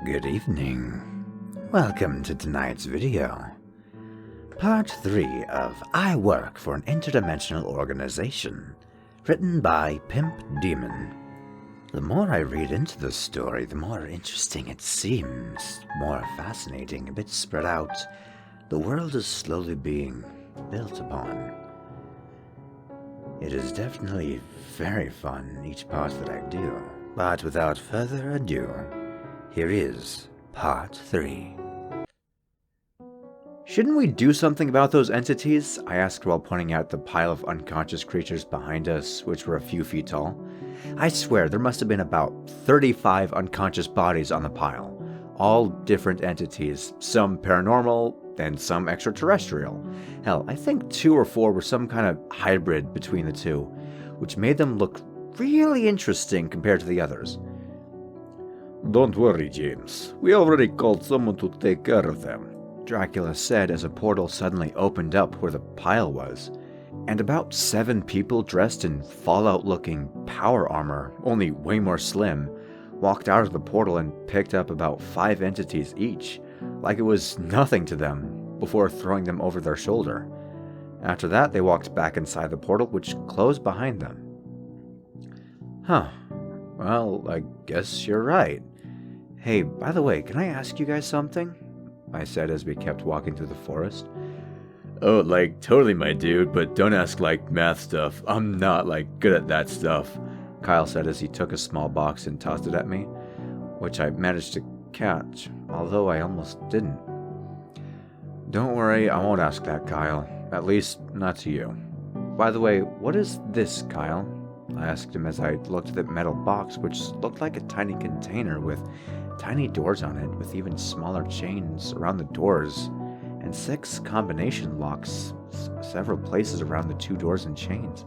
Good evening. Welcome to tonight's video. Part 3 of I Work for an Interdimensional Organization, written by Pimp Demon. The more I read into the story, the more interesting it seems, more fascinating, a bit spread out. The world is slowly being built upon. It is definitely very fun, each part that I do. But without further ado, here is Part 3. Shouldn't we do something about those entities? I asked while pointing out the pile of unconscious creatures behind us, which were a few feet tall. I swear there must have been about 35 unconscious bodies on the pile, all different entities, some paranormal and some extraterrestrial. Hell, I think 2 or 4 were some kind of hybrid between the two, which made them look really interesting compared to the others. Don't worry, James. We already called someone to take care of them, Dracula said as a portal suddenly opened up where the pile was, and about 7 people dressed in Fallout-looking power armor, only way more slim, walked out of the portal and picked up about 5 entities each, like it was nothing to them, before throwing them over their shoulder. After that, they walked back inside the portal, which closed behind them. Huh. Well, I guess you're right. Hey, by the way, can I ask you guys something? I said as we kept walking through the forest. Oh, totally, my dude, but don't ask, math stuff. I'm not, good at that stuff, Kyle said as he took a small box and tossed it at me, which I managed to catch, although I almost didn't. Don't worry, I won't ask that, Kyle. At least, not to you. By the way, what is this, Kyle? I asked him as I looked at the metal box, which looked like a tiny container with tiny doors on it, with even smaller chains around the doors, and 6 combination locks, several places around the 2 doors and chains.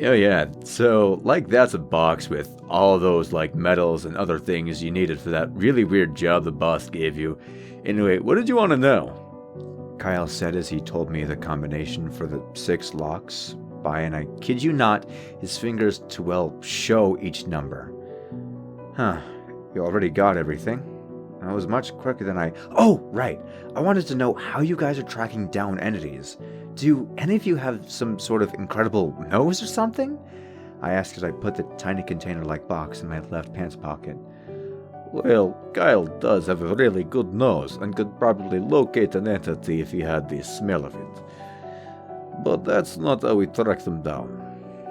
Oh yeah, so, that's a box with all those, metals and other things you needed for that really weird job the boss gave you. Anyway, what did you want to know? Kyle said as he told me the combination for the 6 locks, and I kid you not, his fingers to, show each number. Huh. You already got everything. That was much quicker than Oh, right. I wanted to know how you guys are tracking down entities. Do any of you have some sort of incredible nose or something? I asked as I put the tiny container-like box in my left pants pocket. Well, Kyle does have a really good nose and could probably locate an entity if he had the smell of it. But that's not how we track them down.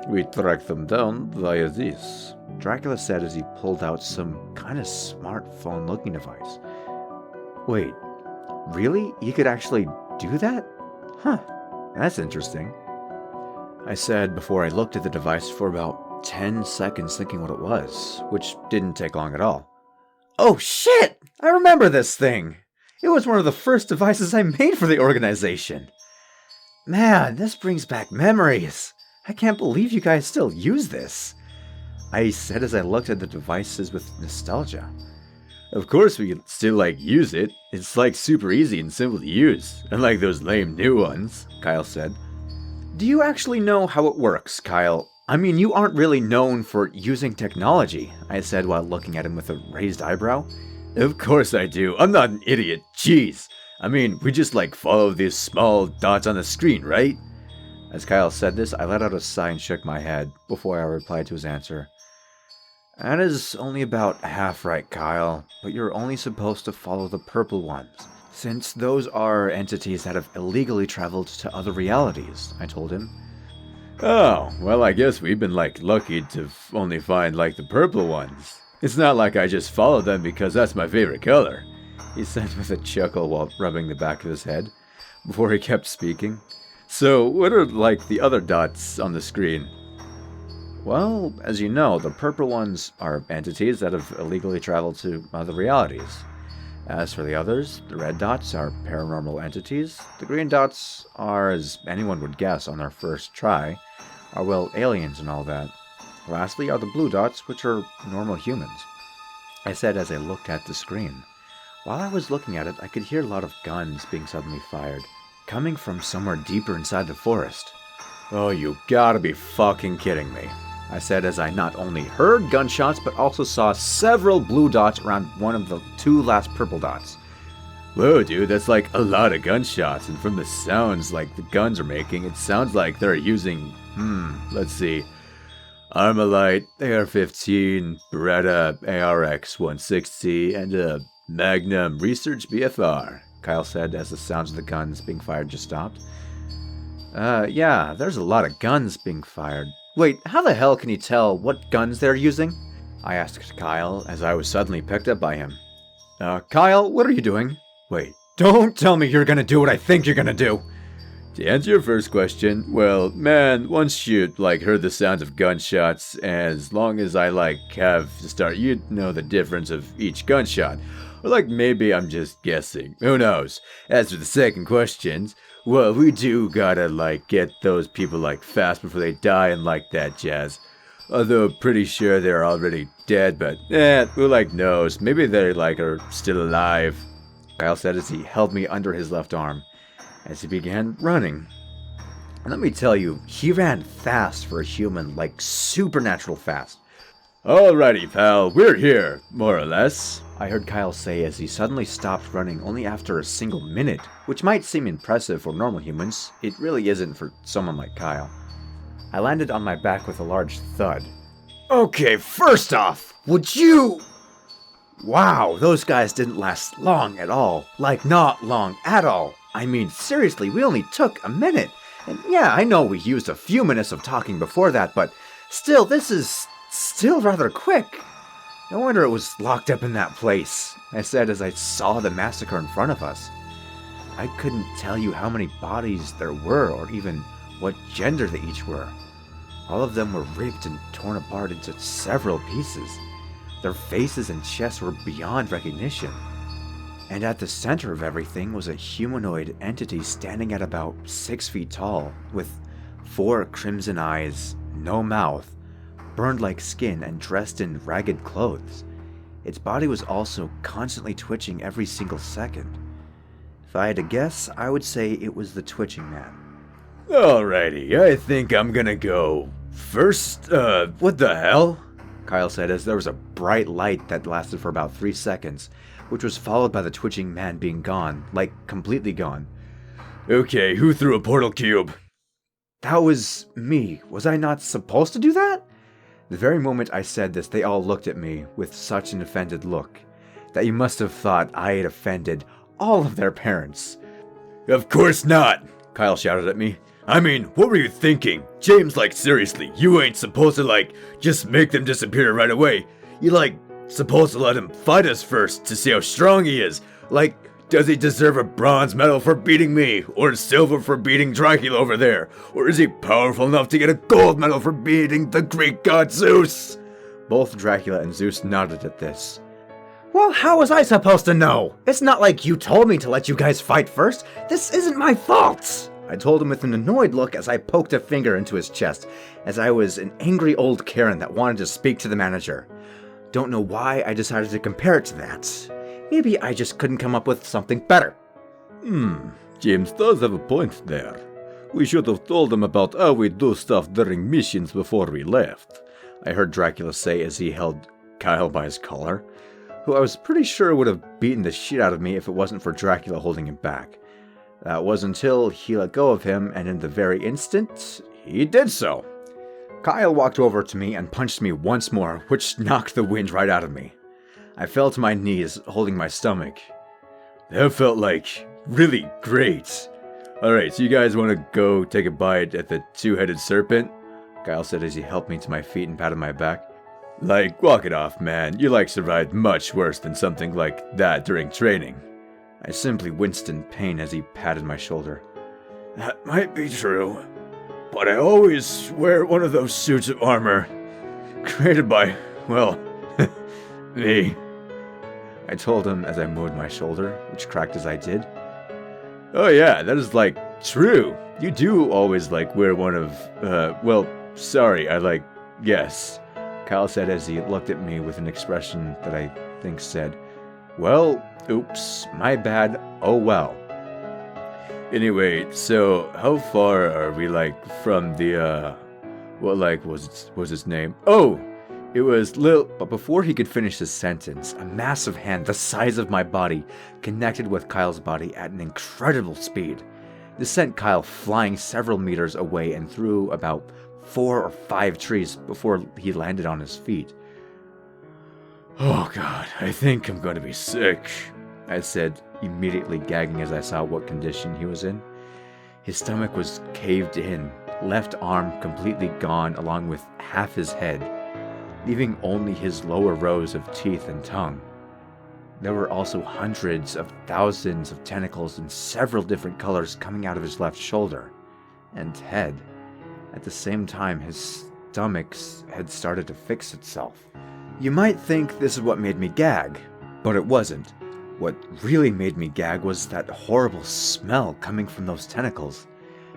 We track them down via this, Dracula said as he pulled out some kind of smartphone-looking device. Wait, really? You could actually do that? Huh, that's interesting. I said before I looked at the device for about 10 seconds thinking what it was, which didn't take long at all. Oh shit! I remember this thing! It was one of the first devices I made for the organization. Man, this brings back memories. I can't believe you guys still use this. I said as I looked at the devices with nostalgia. Of course we can still, use it. It's, super easy and simple to use. Unlike those lame new ones, Kyle said. Do you actually know how it works, Kyle? I mean, you aren't really known for using technology, I said while looking at him with a raised eyebrow. Of course I do. I'm not an idiot. Jeez. I mean, we just, follow these small dots on the screen, right? As Kyle said this, I let out a sigh and shook my head before I replied to his answer. That is only about half right, Kyle, but you're only supposed to follow the purple ones, since those are entities that have illegally traveled to other realities, I told him. Oh, well, I guess we've been, lucky to only find, the purple ones. It's not like I just follow them because that's my favorite color, he said with a chuckle while rubbing the back of his head, before he kept speaking. So, what are, the other dots on the screen? Well, as you know, the purple ones are entities that have illegally traveled to other realities. As for the others, the red dots are paranormal entities. The green dots are, as anyone would guess on their first try, are, aliens and all that. Lastly are the blue dots, which are normal humans, I said as I looked at the screen. While I was looking at it, I could hear a lot of guns being suddenly fired, coming from somewhere deeper inside the forest. Oh, you gotta be fucking kidding me. I said as I not only heard gunshots, but also saw several blue dots around one of the 2 last purple dots. Whoa, dude, that's like a lot of gunshots, and from the sounds like the guns are making, it sounds like they're using, let's see, Armalite, AR-15, Beretta, ARX-160, and a Magnum Research BFR, Kyle said as the sounds of the guns being fired just stopped. Yeah, there's a lot of guns being fired. Wait, how the hell can you tell what guns they're using? I asked Kyle as I was suddenly picked up by him. Kyle, what are you doing? Wait, don't tell me you're gonna do what I think you're gonna do! To answer your first question, well, man, once you, heard the sounds of gunshots, as long as I, have to start, you'd know the difference of each gunshot. Or, maybe I'm just guessing. Who knows? As for the second questions, well, we do gotta, get those people, fast before they die and that jazz. Although, pretty sure they're already dead, but, who, knows? Maybe they, are still alive. Kyle said as he held me under his left arm, as he began running. And let me tell you, he ran fast for a human, supernatural fast. Alrighty, pal, we're here, more or less, I heard Kyle say as he suddenly stopped running only after a single minute, which might seem impressive for normal humans. It really isn't for someone like Kyle. I landed on my back with a large thud. Okay, first off, would you... Wow, those guys didn't last long at all. Not long at all. I mean, seriously, we only took a minute. And yeah, I know we used a few minutes of talking before that, but still, this is still rather quick. No wonder it was locked up in that place, I said as I saw the massacre in front of us. I couldn't tell you how many bodies there were or even what gender they each were. All of them were ripped and torn apart into several pieces. Their faces and chests were beyond recognition. And at the center of everything was a humanoid entity standing at about 6 feet tall, with 4 crimson eyes, no mouth, burned like skin, and dressed in ragged clothes. Its body was also constantly twitching every single second. If I had to guess, I would say it was the Twitching Man. Alrighty, I think I'm gonna go first. What the hell? Kyle said as there was a bright light that lasted for about 3 seconds, which was followed by the Twitching Man being gone, completely gone. Okay, who threw a portal cube? That was me. Was I not supposed to do that? The very moment I said this, they all looked at me with such an offended look that you must have thought I had offended all of their parents. Of course not, Kyle shouted at me. I mean, what were you thinking? James, seriously, you ain't supposed to, just make them disappear right away. You, supposed to let him fight us first to see how strong he is. Does he deserve a bronze medal for beating me? Or silver for beating Dracula over there? Or is he powerful enough to get a gold medal for beating the Greek god Zeus? Both Dracula and Zeus nodded at this. Well, how was I supposed to know? It's not like you told me to let you guys fight first. This isn't my fault. I told him with an annoyed look as I poked a finger into his chest, as I was an angry old Karen that wanted to speak to the manager. Don't know why I decided to compare it to that. Maybe I just couldn't come up with something better. James does have a point there. We should have told him about how we do stuff during missions before we left, I heard Dracula say as he held Kyle by his collar, who I was pretty sure would have beaten the shit out of me if it wasn't for Dracula holding him back. That was until he let go of him, and in the very instant, he did so. Kyle walked over to me and punched me once more, which knocked the wind right out of me. I fell to my knees, holding my stomach. That felt really great. Alright, so you guys want to go take a bite at the two-headed serpent? Kyle said as he helped me to my feet and patted my back. Walk it off, man. You survived much worse than something like that during training. I simply winced in pain as he patted my shoulder. That might be true, but I always wear one of those suits of armor created by, well, me. I told him as I moved my shoulder, which cracked as I did. Oh yeah, that is true. You do always wear one of, well, sorry, yes. Kyle said as he looked at me with an expression that I think said, well, oops, my bad, oh well. Anyway, so how far are we from the, What was his name? Oh! It was Lil. But before he could finish his sentence, a massive hand the size of my body connected with Kyle's body at an incredible speed. This sent Kyle flying several meters away and through about 4 or 5 trees before he landed on his feet. Oh god, I think I'm going to be sick, I said, immediately gagging as I saw what condition he was in. His stomach was caved in, left arm completely gone along with half his head, leaving only his lower rows of teeth and tongue. There were also hundreds of thousands of tentacles in several different colors coming out of his left shoulder and head. At the same time, his stomach had started to fix itself. You might think this is what made me gag, but it wasn't. What really made me gag was that horrible smell coming from those tentacles.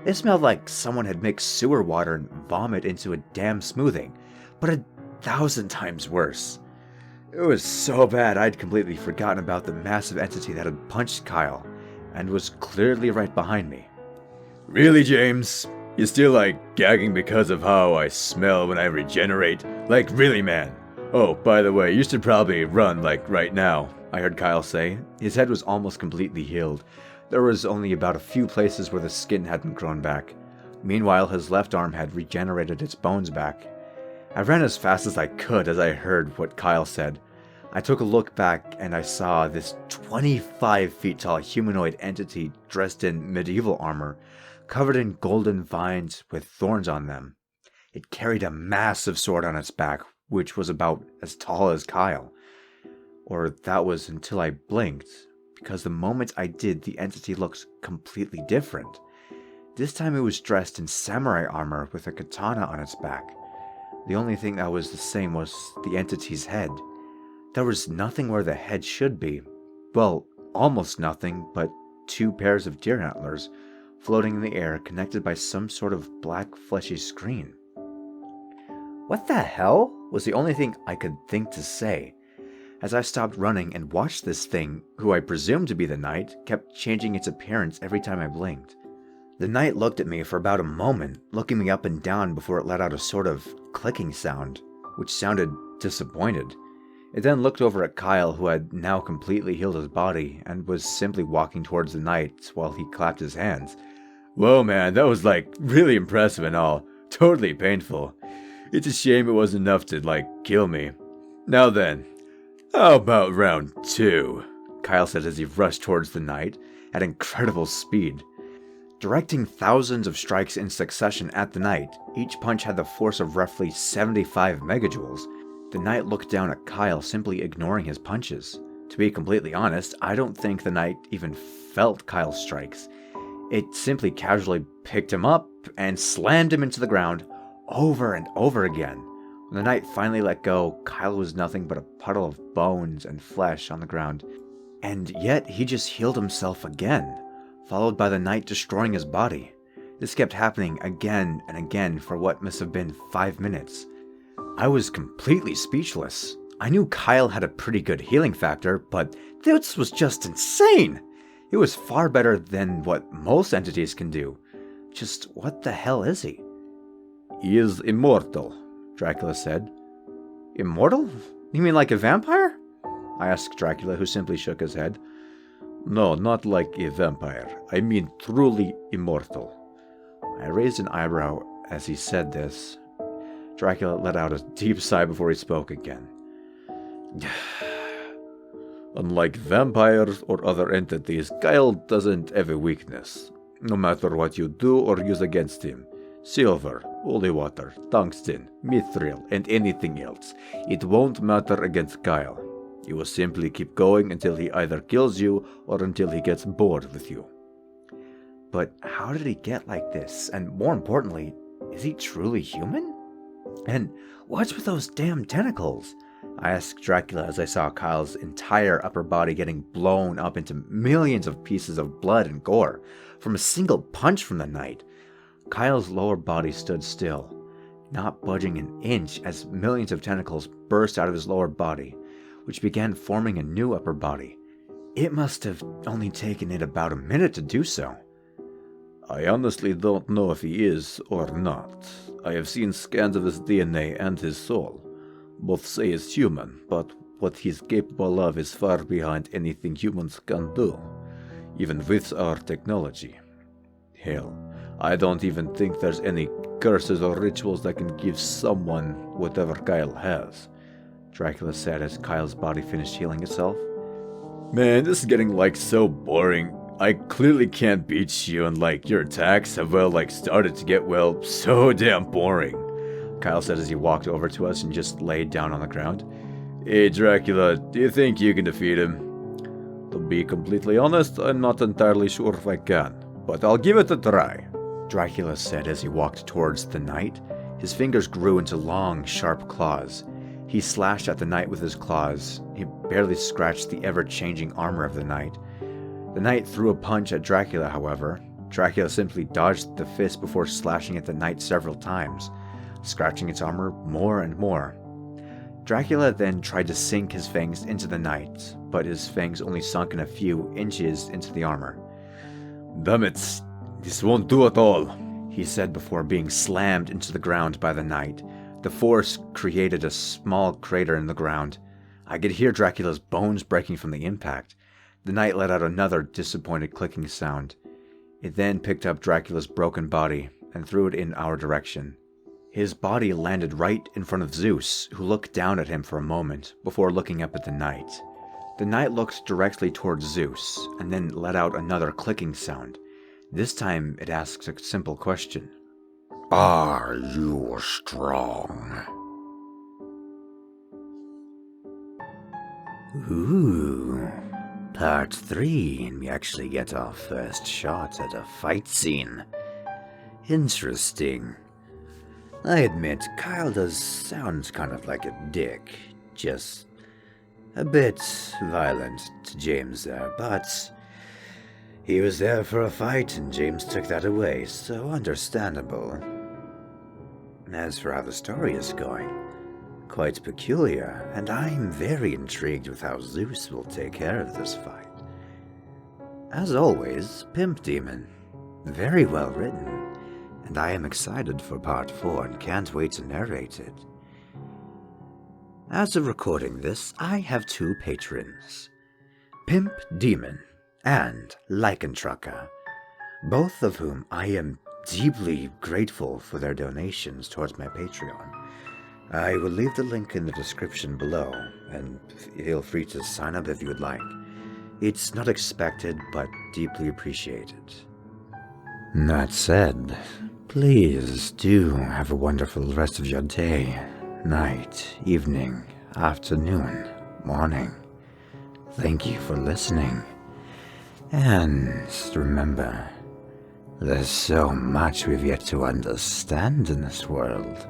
It smelled like someone had mixed sewer water and vomit into a damn smoothie, but 1,000 times worse. It was so bad I'd completely forgotten about the massive entity that had punched Kyle, and was clearly right behind me. Really, James? You still gagging because of how I smell when I regenerate? Really, man? Oh, by the way, you should probably run, right now, I heard Kyle say. His head was almost completely healed. There was only about a few places where the skin hadn't grown back. Meanwhile, his left arm had regenerated its bones back. I ran as fast as I could as I heard what Kyle said. I took a look back and I saw this 25 feet tall humanoid entity dressed in medieval armor, covered in golden vines with thorns on them. It carried a massive sword on its back, which was about as tall as Kyle. Or that was until I blinked, because the moment I did, the entity looked completely different. This time it was dressed in samurai armor with a katana on its back. The only thing that was the same was the entity's head. There was nothing where the head should be. Well, almost nothing, but 2 pairs of deer antlers floating in the air connected by some sort of black fleshy screen. What the hell? Was the only thing I could think to say. As I stopped running and watched this thing, who I presumed to be the knight, kept changing its appearance every time I blinked. The knight looked at me for about a moment, looking me up and down before it let out a sort of clicking sound, which sounded disappointed. It then looked over at Kyle, who had now completely healed his body, and was simply walking towards the knight while he clapped his hands. Whoa, man, that was really impressive and all. Totally painful. It's a shame it wasn't enough to kill me. Now then, how about round 2? Kyle said as he rushed towards the knight at incredible speed. Directing thousands of strikes in succession at the knight, each punch had the force of roughly 75 megajoules. The knight looked down at Kyle, simply ignoring his punches. To be completely honest, I don't think the knight even felt Kyle's strikes. It simply casually picked him up and slammed him into the ground over and over again. When the knight finally let go, Kyle was nothing but a puddle of bones and flesh on the ground. And yet he just healed himself again, followed by the knight destroying his body. This kept happening again and again for what must have been 5 minutes. I was completely speechless. I knew Kyle had a pretty good healing factor, but this was just insane! It was far better than what most entities can do. Just what the hell is he? He is immortal, Dracula said. Immortal? You mean like a vampire? I asked Dracula, who simply shook his head. No, not like a vampire. I mean truly immortal. I raised an eyebrow as he said this. Dracula let out a deep sigh before he spoke again. Unlike vampires or other entities, Kyle doesn't have a weakness. No matter what you do or use against him, silver, holy water, tungsten, mithril, and anything else, it won't matter against Kyle. He will simply keep going until he either kills you or until he gets bored with you. But how did he get like this? And more importantly, is he truly human? And what's with those damn tentacles? I asked Dracula as I saw Kyle's entire upper body getting blown up into millions of pieces of blood and gore from a single punch from the knight. Kyle's lower body stood still, not budging an inch as millions of tentacles burst out of his lower body, which began forming a new upper body. It must have only taken it about a minute to do so. I honestly don't know if he is or not. I have seen scans of his DNA and his soul. Both say he's human, but what he's capable of is far behind anything humans can do, even with our technology. Hell, I don't even think there's any curses or rituals that can give someone whatever Kyle has, Dracula said as Kyle's body finished healing itself. Man, this is getting so boring. I clearly can't beat you, and your attacks have started to get so damn boring, Kyle said as he walked over to us and just laid down on the ground. Hey Dracula, do you think you can defeat him? To be completely honest, I'm not entirely sure if I can, but I'll give it a try, Dracula said as he walked towards the knight. His fingers grew into long, sharp claws. He slashed at the knight with his claws. He barely scratched the ever-changing armor of the knight. The knight threw a punch at Dracula, however. Dracula simply dodged the fist before slashing at the knight several times, scratching its armor more and more. Dracula then tried to sink his fangs into the knight, but his fangs only sunk in a few inches into the armor. Damn it, this won't do at all, he said before being slammed into the ground by the knight. The force created a small crater in the ground. I could hear Dracula's bones breaking from the impact. The knight let out another disappointed clicking sound. It then picked up Dracula's broken body and threw it in our direction. His body landed right in front of Zeus, who looked down at him for a moment before looking up at the knight. The knight looked directly towards Zeus and then let out another clicking sound. This time it asked a simple question. Are you strong? Ooh. Part 3, and we actually get our first shot at a fight scene. Interesting. I admit, Kyle does sound kind of like a dick. Just a bit violent to James there, but he was there for a fight and James took that away, so understandable. As for how the story is going, quite peculiar, and I'm very intrigued with how Zeus will take care of this fight. As always, Pimp Demon. Very well written, and I am excited for part 4 and can't wait to narrate it. As of recording this, I have 2 patrons, Pimp Demon and Lycantraca, both of whom I am deeply grateful for their donations towards my Patreon. I will leave the link in the description below, and feel free to sign up if you would like. It's not expected, but deeply appreciated. That said, please do have a wonderful rest of your day, night, evening, afternoon, morning. Thank you for listening. And remember, there's so much we've yet to understand in this world.